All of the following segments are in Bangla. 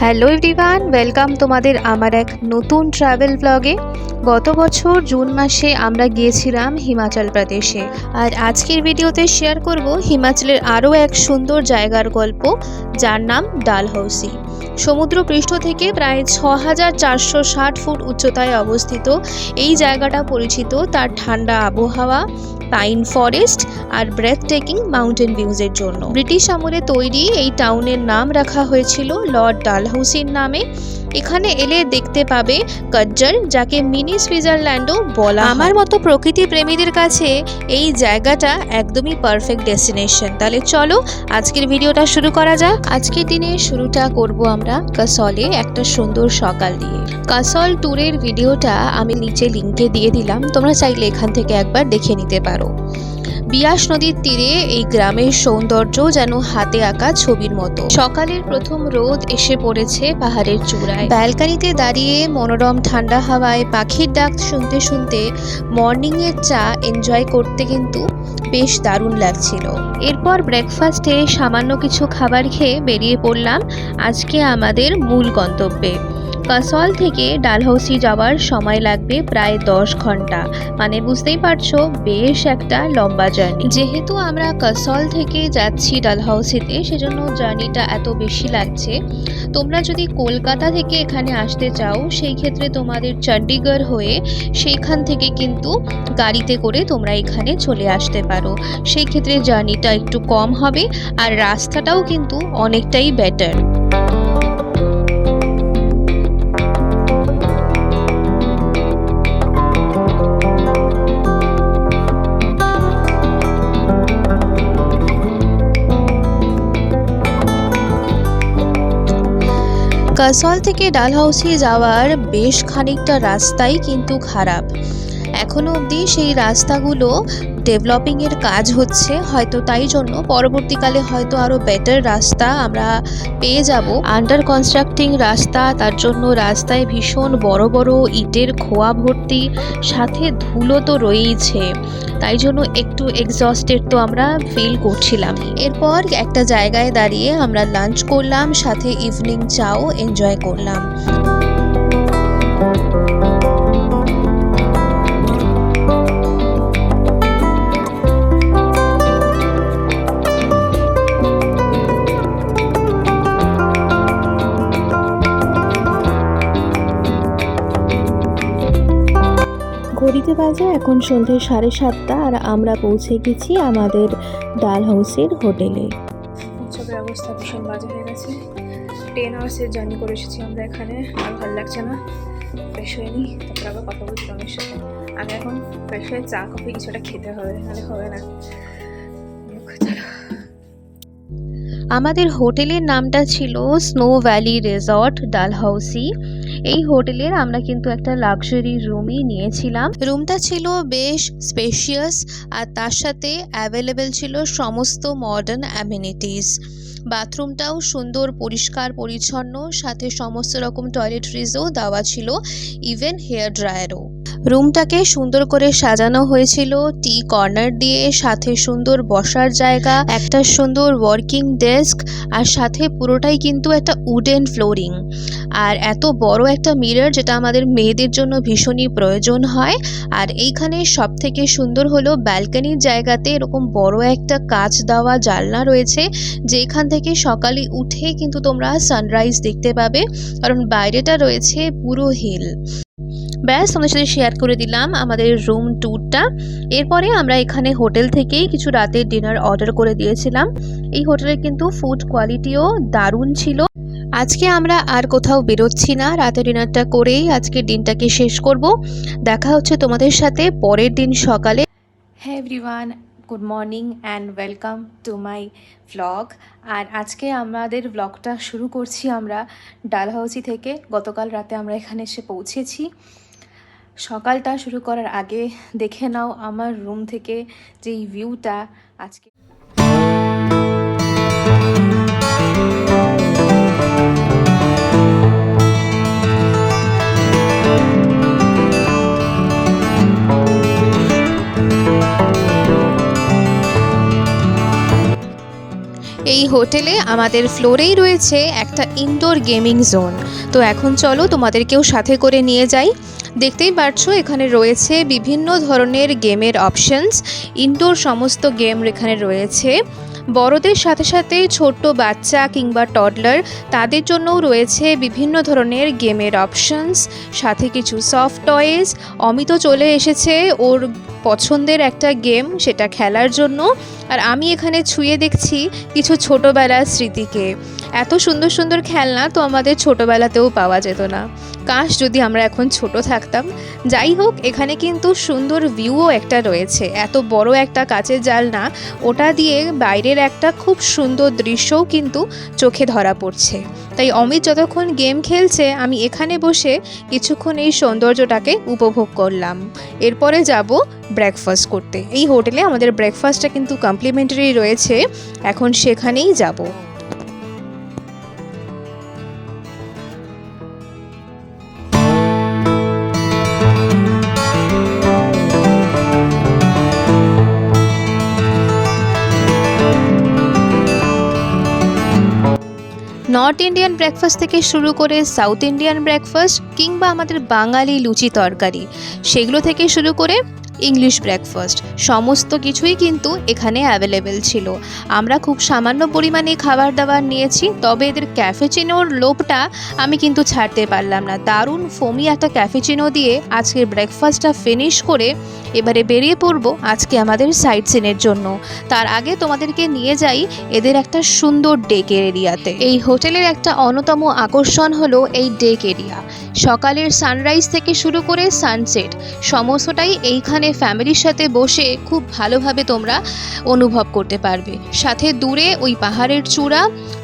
হ্যালো এভরিওয়ান, ওয়েলকাম তোমাদের আমার এক নতুন ট্রাভেল ব্লগে। গত বছর জুন মাসে আমরা গিয়েছিলাম হিমাচল প্রদেশে, আর আজকের ভিডিওতে শেয়ার করব হিমাচলের আরও এক সুন্দর জায়গার গল্প, যার নাম ডালহৌসি। সমুদ্রপৃষ্ঠ থেকে প্রায় 6460 ফুট উচ্চতায় অবস্থিত এই জায়গাটা পরিচিত তার ঠান্ডা আবহাওয়া, পাইন ফরেস্ট আর ব্রেথ টেকিং মাউন্টেন ভিউজের জন্য। ব্রিটিশ আমলে তৈরি এই টাউনের নাম রাখা হয়েছিল লর্ড ডালহৌসির নামে। এখানে এলে দেখতে পাবে কজ্জল, যাকে মিনি সুইজারল্যান্ডও বলা হয়। আমার মতো প্রকৃতি প্রেমীদের কাছে এই জায়গাটা একদমই পারফেক্ট ডেস্টিনেশন। তাহলে চলো আজকের ভিডিওটা শুরু করা যাক। আজকের দিনে শুরুটা করব আমরা কাসলে একটা সুন্দর সকাল দিয়ে। কাসল ট্যুরের ভিডিওটা আমি নিচে লিঙ্কে দিয়ে দিলাম, তোমরা চাইলে এখান থেকে একবার দেখে নিতে পারো। বিয়াস নদীর তীরে এই গ্রামের সৌন্দর্য যেন হাতে আঁকা ছবির মতো। সকালের প্রথম রোদ এসে পড়েছে পাহাড়ের চূড়ায়। ব্যালকনিতে দাঁড়িয়ে মনোরম ঠান্ডা হাওয়ায় পাখির ডাক শুনতে শুনতে মর্নিং এর চা এনজয় করতে কিন্তু বেশ দারুণ লাগছিল। এরপর ব্রেকফাস্টে সামান্য কিছু খাবার খেয়ে বেরিয়ে পড়লাম আজকে আমাদের মূল গন্তব্যে। কাসল থেকে ডালহৌসি যাওয়ার সময় লাগবে প্রায় 10 ঘন্টা, মানে বুঝতেই পারছো বেশ একটা লম্বা জার্নি। যেহেতু আমরা কাসল থেকে যাচ্ছি ডালহৌসিতে, সেজন্য জার্নিটা এত বেশি লাগছে। তোমরা যদি কলকাতা থেকে এখানে আসতে চাও, সেই ক্ষেত্রে তোমাদের চণ্ডীগড় হয়ে সেইখান থেকে কিন্তু গাড়িতে করে তোমরা এখানে চলে আসতে পারো। সেই ক্ষেত্রে জার্নিটা একটু কম হবে আর রাস্তাটাও কিন্তু অনেকটাই বেটার। কাসল থেকে ডালহৌসি যাওয়ার বেশ খানিকটা রাস্তাই কিন্তু খারাপ। এখনো অবধি সেই রাস্তাগুলো ডেভেলপিংয়ের কাজ হচ্ছে, হয়তো তাই জন্য পরবর্তীকালে হয়তো আরও বেটার রাস্তা আমরা পেয়ে যাব। আন্ডার কনস্ট্রাক্টিং রাস্তা, তার জন্য রাস্তায় ভীষণ বড় বড় ইটের খোয়া ভর্তি, সাথে ধুলো তো রয়েইছে, তাই জন্য একটু এক্সস্টেড তো আমরা ফিল করছিলাম। এরপর একটা জায়গায় দাঁড়িয়ে আমরা লাঞ্চ করলাম, সাথে ইভিনিং চাও এনজয় করলাম। ঘড়িতে বাজে এখন সন্ধ্যে 7:30 আর আমরা পৌঁছে গেছি আমাদের ডালহৌসির হোটেলে। উৎসবের অবস্থা ভীষণ বাজে হয়ে গেছে। 10 আওয়ার্সের জার্নি করে এসেছি আমরা এখানে, আর ভালো লাগছে না। ফ্রেশ হয়ে নিই, তারপর আবার কথা বলছি তোমাদের সাথে। আমি এখন ফ্রেশ হয়ে চা কফি কিছুটা খেতে হবে, নাহলে হবে না। আমাদের হোটেলের নামটা ছিল স্নো ভ্যালি রিসর্ট ডালহৌসি। এই হোটেলের আমরা কিন্তু একটা লাক্সারি রুমই নিয়েছিলাম। রুমটা ছিল বেশ স্পেশিয়াস, আর তার সাথে অ্যাভেলেবেল ছিল সমস্ত মডার্ন অ্যামিনিটিস। বাথরুমটাও সুন্দর পরিষ্কার পরিচ্ছন্ন, সাথে সমস্ত রকম টয়লেটরিজও দেওয়া ছিল, ইভেন হেয়ার ড্রায়ারও। রুমটাকে সুন্দর করে সাজানো হয়েছিল টি কর্নার দিয়ে, সাথে সুন্দর বসার জায়গা, একটা সুন্দর ওয়ার্কিং ডেস্ক, আর সাথে পুরোটাই কিন্তু একটা উডেন ফ্লোরিং, আর এত বড় একটা মিরর, যেটা আমাদের মেয়েদের জন্য ভীষণই প্রয়োজন হয়। আর এইখানে সব থেকে সুন্দর হলো ব্যালকনির জায়গাতে এরকম বড় একটা কাচ দেওয়া জানলা রয়েছে, যেখান থেকে সকালে উঠে কিন্তু তোমরা সানরাইজ দেখতে পাবে, কারণ বাইরেটা রয়েছে পুরো হিল। ব্যাস, তোমাদের সাথে শেয়ার করে দিলাম আমাদের রুম ট্যুরটা। এরপরে আমরা এখানে হোটেল থেকেই কিছু রাতের ডিনার অর্ডার করে দিয়েছিলাম। এই হোটেলের কিন্তু ফুড কোয়ালিটিও দারুণ ছিল। আজকে আমরা আর কোথাও বেরোচ্ছি না, রাতের ডিনারটা করেই আজকের দিনটাকে শেষ করব। দেখা হচ্ছে তোমাদের সাথে পরের দিন সকালে। হ্যাঁ everyone, good morning and welcome to my vlog. আর আজকে আমাদের ভ্লগটা শুরু করছি আমরা ডালহৌসি থেকে। গতকাল রাতে আমরা এখানে এসে পৌঁছেছি। সকালটা শুরু করার আগে দেখে নাও আমার রুম থেকে যেই ভিউটা আজকে। এই হোটেলে আমাদের ফ্লোরেই রয়েছে একটা ইনডোর গেমিং জোন। তো এখন চলো তোমাদেরকেও সাথে করে নিয়ে যাই। দেখতেই পাচ্ছো এখানে রয়েছে বিভিন্ন ধরনের গেমের অপশনস। ইনডোর সমস্ত গেম এখানে রয়েছে। বড়দের সাথে সাথে ছোট্ট বাচ্চা কিংবা টডলার তাদের জন্যও রয়েছে বিভিন্ন ধরনের গেমের অপশনস, সাথে কিছু সফট টয়েস। অমিত চলে এসেছে ওর পছন্দের একটা গেম সেটা খেলার জন্য। আর আমি এখানে ছুঁয়ে দেখছি কিছু ছোটোবেলার স্মৃতিকে। এত সুন্দর সুন্দর খেলনা তো আমাদের ছোটোবেলাতেও পাওয়া যেত না। কাশ যদি আমরা এখন ছোট থাকতাম। যাই হোক, এখানে কিন্তু সুন্দর ভিউও একটা রয়েছে। এত বড় একটা কাচের জানলা, ওটা দিয়ে বাইরের একটা খুব সুন্দর দৃশ্যও কিন্তু চোখে ধরা পড়ছে। তাই অমিত যতক্ষণ গেম খেলছে আমি এখানে বসে কিছুক্ষণ এই সৌন্দর্যটাকে উপভোগ করলাম। এরপরে যাব ব্রেকফাস্ট করতে। এই হোটেলে আমাদের ব্রেকফাস্টটা কিন্তু কমপ্লিমেন্টারি রয়েছে, এখন সেখানেই যাব। নর্থ ইন্ডিয়ান ব্রেকফাস্ট থেকে শুরু করে সাউথ ইন্ডিয়ান ব্রেকফাস্ট কিংবা আমাদের বাঙালি লুচি তরকারি, সেগুলো থেকে শুরু করে ইংলিশ ব্রেকফাস্ট, সমস্ত কিছুই কিন্তু এখানে অ্যাভেলেবেল ছিল। আমরা খুব সামান্য পরিমাণে খাবার দাবার নিয়েছি, তবে এদের ক্যাফেচিনোর লোভটা আমি কিন্তু ছাড়তে পারলাম না। দারুণ ফোমি একটা ক্যাফেচিনো দিয়ে আজকের ব্রেকফাস্টটা ফিনিশ করে এবারে বেরিয়ে পড়বো আজকে আমাদের সাইট সিনের জন্য। তার আগে তোমাদেরকে নিয়ে যাই এদের একটা সুন্দর ডেক এরিয়াতে। এই হোটেলের একটা অন্যতম আকর্ষণ হলো এই ডেক এরিয়া। সকালের সানরাইজ থেকে শুরু করে সানসেট সমস্তটাই এইখানে ফ্যামিলির সাথে বসে খুব ভালোভাবে তোমরা অনুভব করতে পারবে। সাথে দূরে ওই পাহাড়ের চূড়া,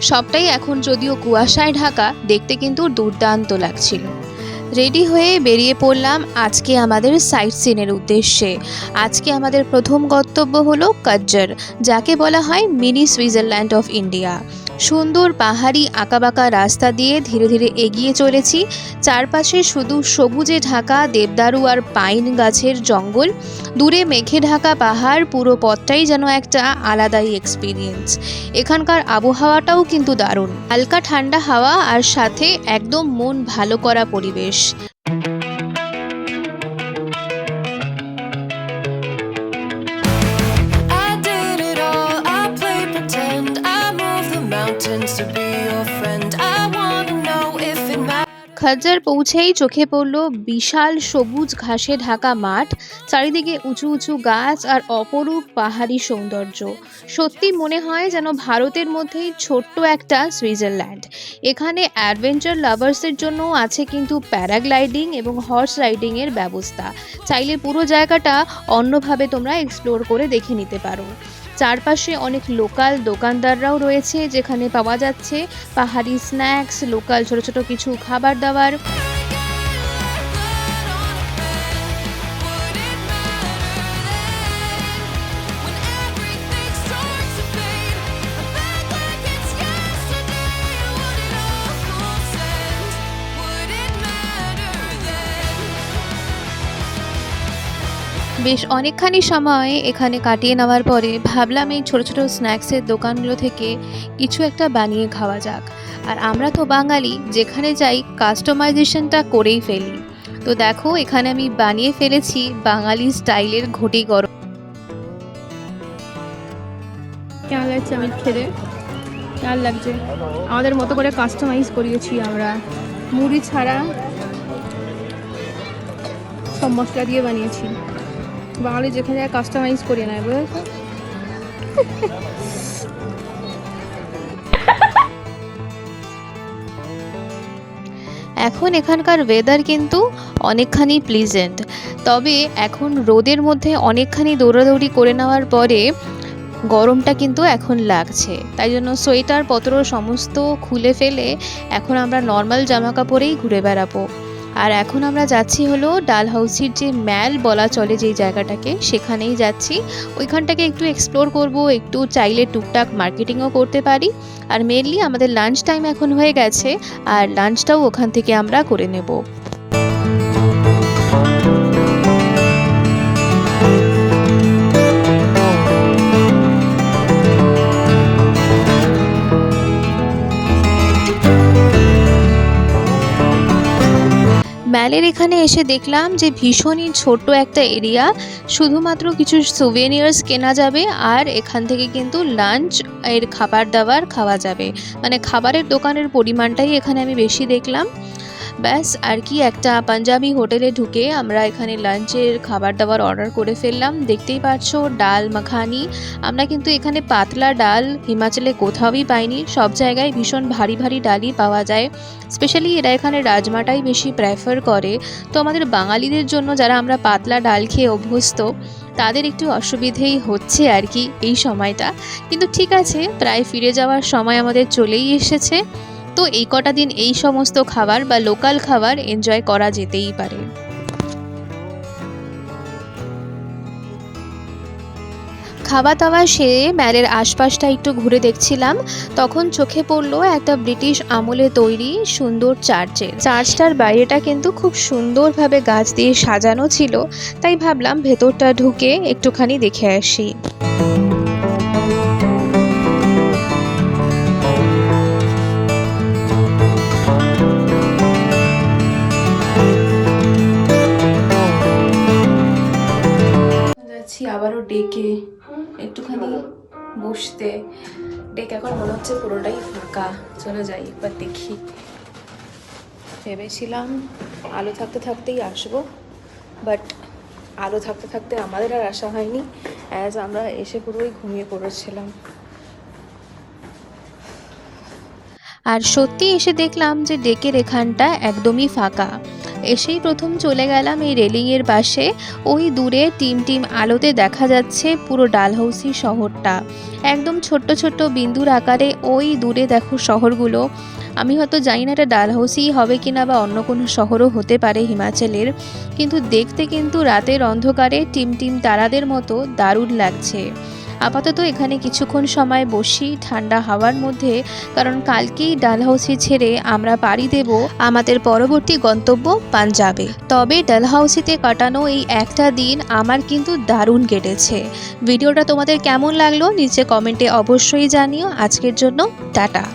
সবটাই এখন যদিও কুয়াশায় ঢাকা, দেখতে কিন্তু দুর্দান্ত লাগছিল। রেডি হয়ে বেরিয়ে পড়লাম আজকে আমাদের সাইট সিনের উদ্দেশ্যে। আজকে আমাদের প্রথম গন্তব্য হলো কাজ্জর, যাকে বলা হয় মিনি সুইজারল্যান্ড অফ ইন্ডিয়া। সুন্দর পাহাড়ি আঁকাবাঁকা রাস্তা দিয়ে ধীরে ধীরে এগিয়ে চলেছি। চারপাশে শুধু সবুজে ঢাকা দেবদারু আর পাইন গাছের জঙ্গল, দূরে মেঘে ঢাকা পাহাড়। পুরো পথটাই যেন একটা আলাদাই এক্সপিরিয়েন্স। এখানকার আবহাওয়াটাও কিন্তু দারুণ, হালকা ঠান্ডা হাওয়া আর সাথে একদম মন ভালো করা পরিবেশ। খাজ্জার পৌঁছেই চোখে পড়ল বিশাল সবুজ ঘাসে ঢাকা মাঠ, চারিদিকে উঁচু উঁচু গাছ আর অপরূপ পাহাড়ি সৌন্দর্য। সত্যি মনে হয় যেন ভারতের মধ্যেই ছোট্ট একটা সুইজারল্যান্ড। এখানে অ্যাডভেঞ্চার লাভার্সের জন্য আছে কিন্তু প্যারাগ্লাইডিং এবং হর্স রাইডিংয়ের ব্যবস্থা। চাইলে পুরো জায়গাটা অন্যভাবে তোমরা এক্সপ্লোর করে দেখে নিতে পারো। চারপাশে অনেক লোকাল দোকানদাররাও রয়েছে, যেখানে পাওয়া যাচ্ছে পাহাড়ি স্ন্যাক্স, লোকাল ছোট ছোট কিছু খাবার দাবার। বেশ অনেকখানি সময় এখানে কাটিয়ে নেওয়ার পরে ভাবলাম এই ছোট ছোট স্ন্যাক্সের দোকানগুলো থেকে কিছু একটা বানিয়ে খাওয়া যাক। আর আমরা তো বাঙালি, যেখানে যাই কাস্টমাইজেশনটা করেই ফেলি। তো দেখো এখানে আমি বানিয়ে ফেলেছি বাঙালি স্টাইলের ঘটি গরম। কেমন লাগছে আমি খেতে? কেমন লাগছে? আমাদের মতো করে কাস্টমাইজ করিয়েছি আমরা, মুড়ি ছাড়া সব মশলা দিয়ে বানিয়েছি। বাঙালি যেখানে যায় কাস্টমাইজ করিয়ে নেয়, বুঝেছো? এখন এখানকার ওয়েদার কিন্তু অনেকখানি প্লিজেন্ট, তবে এখন রোদের মধ্যে অনেকখানি দৌড়াদৌড়ি করে নেওয়ার পরে গরমটা কিন্তু এখন লাগছে। তাই জন্য সোয়েটার পত্র সমস্ত খুলে ফেলে এখন আমরা নর্মাল জামা কাপড়েই ঘুরে বেড়াবো। আর এখন আমরা যাচ্ছি হলো ডালহাউসির যে ম্যাল বলা চলে যেই জায়গাটাকে, সেখানেই যাচ্ছি। ওইখানটাকে একটু এক্সপ্লোর করব, একটু চাইলে টুকটাক মার্কেটিংও করতে পারি। আর মেনলি আমাদের লাঞ্চ টাইম এখন হয়ে গেছে, আর লাঞ্চটাও ওখান থেকে আমরা করে নেব। ম্যালের এখানে এসে দেখলাম যে ভীষণই ছোট্ট একটা এরিয়া, শুধুমাত্র কিছু সুভেনিয়ার্স কেনা যাবে আর এখান থেকে কিন্তু লাঞ্চ এর খাবার দাবার খাওয়া যাবে। মানে খাবারের দোকানের পরিমাণটাই এখানে আমি বেশি দেখলাম। ব্যাস আর কি, একটা পাঞ্জাবি হোটেলে ঢুকে আমরা এখানে লাঞ্চের খাবার দাবার অর্ডার করে ফেললাম। দেখতেই পাচ্ছো ডাল মাখানি। আমরা কিন্তু এখানে পাতলা ডাল হিমাচলে কোথাওই পাইনি, সব জায়গায় ভীষণ ভারী ভারী ডালই পাওয়া যায়। স্পেশালি এরা এখানে রাজমাটাই বেশি প্রেফার করে। তো আমাদের বাঙালিদের জন্য, যারা আমরা পাতলা ডাল খেয়ে অভ্যস্ত, তাদের একটু অসুবিধেই হচ্ছে আর কি এই সময়টা। কিন্তু ঠিক আছে, প্রায় ফিরে যাওয়ার সময় আমাদের চলেই এসেছে। তো এই কটা দিন এই সমস্ত খাবার বা লোকাল খাবার এনজয় করা যেতেই পারে। খাওয়া দাওয়া সেরে ম্যালের আশপাশটা একটু ঘুরে দেখছিলাম, তখন চোখে পড়লো একটা ব্রিটিশ আমলে তৈরি সুন্দর চার্চটার বাইরেটা কিন্তু খুব সুন্দরভাবে গাছ দিয়ে সাজানো ছিল। তাই ভাবলাম ভেতরটা ঢুকে একটুখানি দেখে আসি। আবারও ডেকে একটুখানি বসতে। ডেক এখন মনে হচ্ছে পুরোটাই ফাঁকা। চলো যাই একবার দেখি। ভেবেছিলাম আলো থাকতে থাকতেই আসবো, বাট আলো থাকতে থাকতে আমাদের আর আসা হয়নি, অ্যাজ আমরা এসে পুরোই ঘুমিয়ে পড়েছিলাম। আর সত্যি এসে দেখলাম যে ডেকের এখানটা একদমই ফাঁকা। এসেই প্রথম চলে গেলাম এই রেলিংয়ের পাশে। ওই দূরে টিম আলোতে দেখা যাচ্ছে পুরো ডালহৌসি শহরটা, একদম ছোট্ট ছোট্ট বিন্দুর আকারে। ওই দূরে দেখো শহরগুলো। আমি হয়তো জানি না এটা ডালহৌসিই হবে কিনা বা অন্য কোনো শহরও হতে পারে হিমাচলের, কিন্তু দেখতে কিন্তু রাতের অন্ধকারে টিম তারাদের মতো দারুণ লাগছে। আপাতত এখানে কিছুক্ষণ সময় বসি ঠান্ডা হাওয়ার মধ্যে, কারণ কালকেই ডালহৌসি ছেড়ে আমরা পাড়ি দেব আমাদের পরবর্তী গন্তব্য পাঞ্জাবে। তবে ডালহৌসিতে কাটানো এই একটা দিন আমার কিন্তু দারুণ কেটেছে। ভিডিওটা তোমাদের কেমন লাগলো নিচে কমেন্টে অবশ্যই জানিও। আজকের জন্য টাটা।